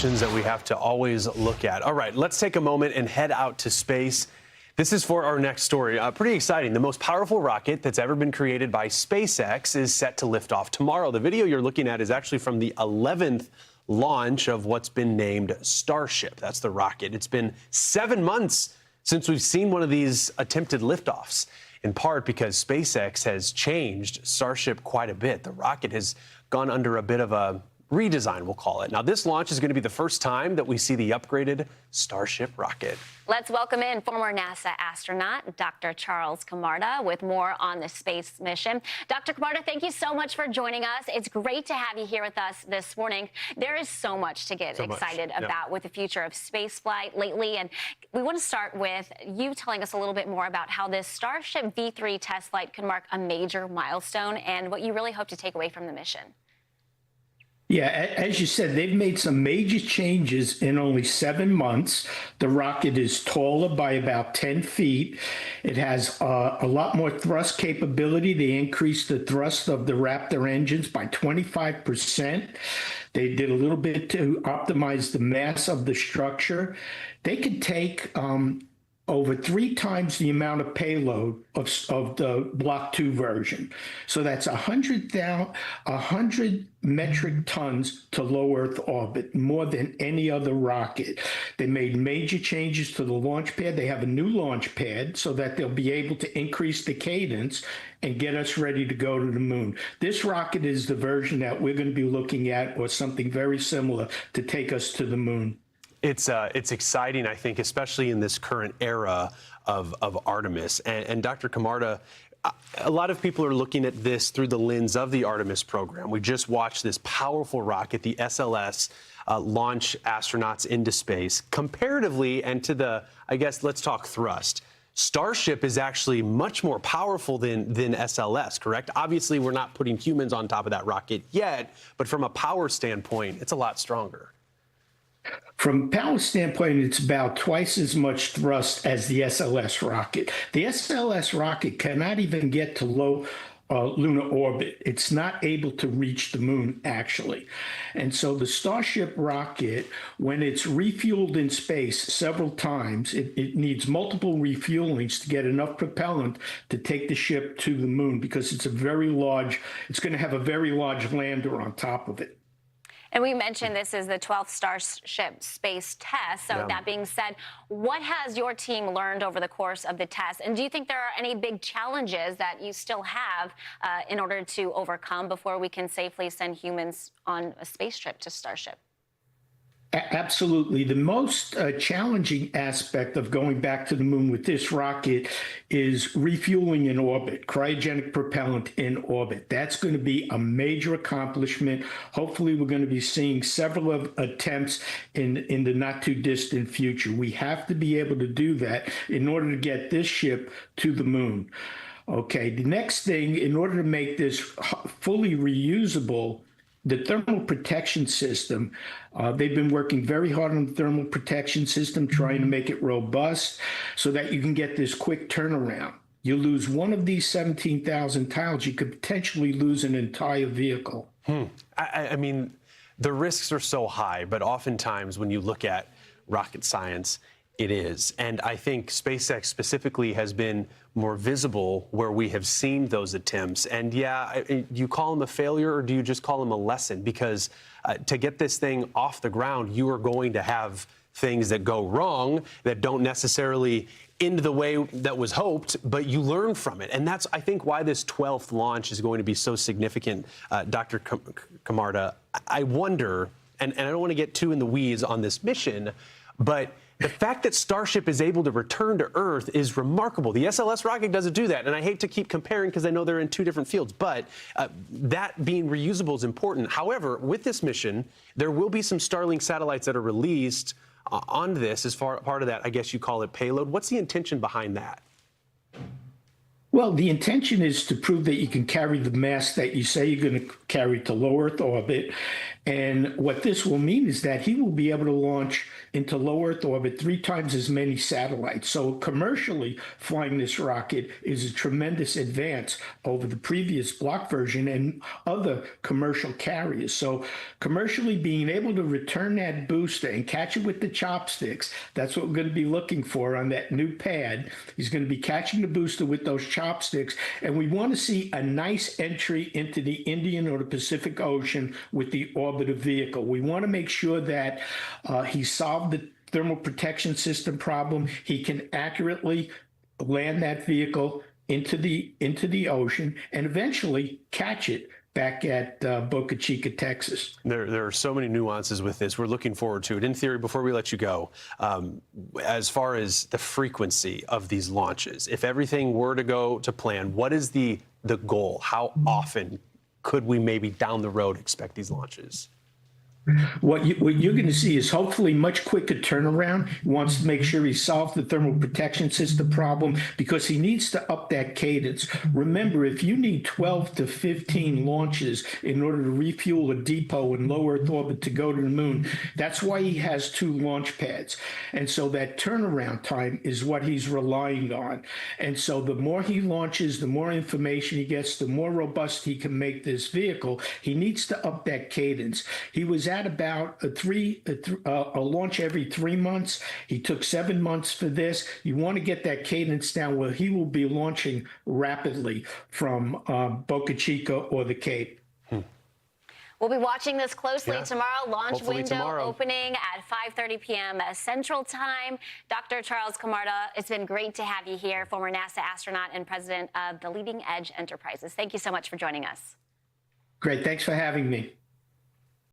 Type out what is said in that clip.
questions that we have to always look at. All right, let's take a moment and head out to space. This is for our next story. Pretty exciting. The most powerful rocket that's ever been created by SpaceX is set to lift off tomorrow. The video you're looking at is actually from the 11th launch of what's been named Starship. That's the rocket. It's been 7 months since we've seen one of these attempted liftoffs, in part because SpaceX has changed Starship quite a bit. The rocket has gone under a bit of a redesign, we'll call it. Now, this launch is going to be the first time that we see the upgraded Starship rocket. Let's welcome in former NASA astronaut Dr. Charles Camarda with more on the space mission. Dr. Camarda, thank you so much for joining us. It's great to have you here with us this morning. There is so much to get excited about with the future of spaceflight lately, and we want to start with you telling us a little bit more about how this Starship V3 test flight could mark a major milestone and what you really hope to take away from the mission. Yeah, as you said, they've made some major changes in only 7 months. The rocket is taller by about 10 feet. It has a lot more thrust capability. They increased the thrust of the Raptor engines by 25%. They did a little bit to optimize the mass of the structure. They could take over 3 times the amount of payload of the Block 2 version. So that's 100 metric tons to low Earth orbit, more than any other rocket. They made major changes to the launch pad. They have a new launch pad so that they'll be able to increase the cadence and get us ready to go to the moon. This rocket is the version that we're going to be looking at, or something very similar, to take us to the moon. It's exciting, I think, especially in this current era of Artemis. And Dr. Camarda, a lot of people are looking at this through the lens of the Artemis program. We just watched this powerful rocket, the SLS, launch astronauts into space. Comparatively, and to the, I guess, let's talk thrust, Starship is actually much more powerful than SLS, correct? Obviously, we're not putting humans on top of that rocket yet, but from a power standpoint, it's a lot stronger. From a power standpoint, it's about twice as much thrust as the SLS rocket. The SLS rocket cannot even get to low lunar orbit. It's not able to reach the moon, actually. And so the Starship rocket, when it's refueled in space several times, it needs multiple refuelings to get enough propellant to take the ship to the moon, because it's going to have a very large lander on top of it. And we mentioned this is the 12th Starship space test. So that being said, what has your team learned over the course of the test? And do you think there are any big challenges that you still have in order to overcome before we can safely send humans on a space trip to Starship? Absolutely. The most challenging aspect of going back to the moon with this rocket is refueling in orbit, cryogenic propellant in orbit. That's going to be a major accomplishment. Hopefully, we're going to be seeing several attempts in the not too distant future. We have to be able to do that in order to get this ship to the moon. Okay, the next thing, in order to make this fully reusable, the thermal protection system, they've been working very hard on the thermal protection system, trying to make it robust so that you can get this quick turnaround. You lose one of these 17,000 tiles, you could potentially lose an entire vehicle. I mean, the risks are so high, but oftentimes when you look at rocket science, it is. And I think SpaceX specifically has been more visible where we have seen those attempts. And yeah, do you call them a failure or do you just call them a lesson? Because to get this thing off the ground, you are going to have things that go wrong that don't necessarily end the way that was hoped, but you learn from it. And that's, I think, why this 12th launch is going to be so significant. Dr. Camarda, I wonder, and I don't want to get too in the weeds on this mission, but the fact that Starship is able to return to Earth is remarkable. The SLS rocket doesn't do that, and I hate to keep comparing because I know they're in 2 different fields, but that being reusable is important. However, with this mission, there will be some Starlink satellites that are released on this as part of that, I guess you call it payload. What's the intention behind that? Well, the intention is to prove that you can carry the mass that you say you're going to carry to low Earth orbit, And what this will mean is that he will be able to launch into low Earth orbit 3 times as many satellites. So commercially, flying this rocket is a tremendous advance over the previous block version and other commercial carriers. So commercially, being able to return that booster and catch it with the chopsticks, that's what we're going to be looking for on that new pad. He's going to be catching the booster with those chopsticks. And we want to see a nice entry into the Indian or the Pacific Ocean with the orbiter vehicle. We want to make sure that he solved the thermal protection system problem. He can accurately land that vehicle into the ocean and eventually catch it back at Boca Chica, Texas. There are so many nuances with this. We're looking forward to it. In theory, before we let you go, as far as the frequency of these launches, if everything were to go to plan, what is the goal? How often could we maybe down the road expect these launches? What you're going to see is hopefully much quicker turnaround. He wants to make sure he solves the thermal protection system problem because he needs to up that cadence. Remember, if you need 12 to 15 launches in order to refuel a depot in low Earth orbit to go to the moon, that's why he has 2 launch pads. And so that turnaround time is what he's relying on. And so the more he launches, the more information he gets, the more robust he can make this vehicle. He needs to up that cadence. He was at about a launch every 3 months. He took 7 months for this. You want to get that cadence down where he will be launching rapidly from Boca Chica or the Cape. We'll be watching this closely tomorrow. Launch Hopefully window tomorrow. opening at 5:30 p.m. Central Time. Dr. Charles Camarda, it's been great to have you here, former NASA astronaut and president of the Leading Edge Enterprises. Thank you so much for joining us. Great. Thanks for having me.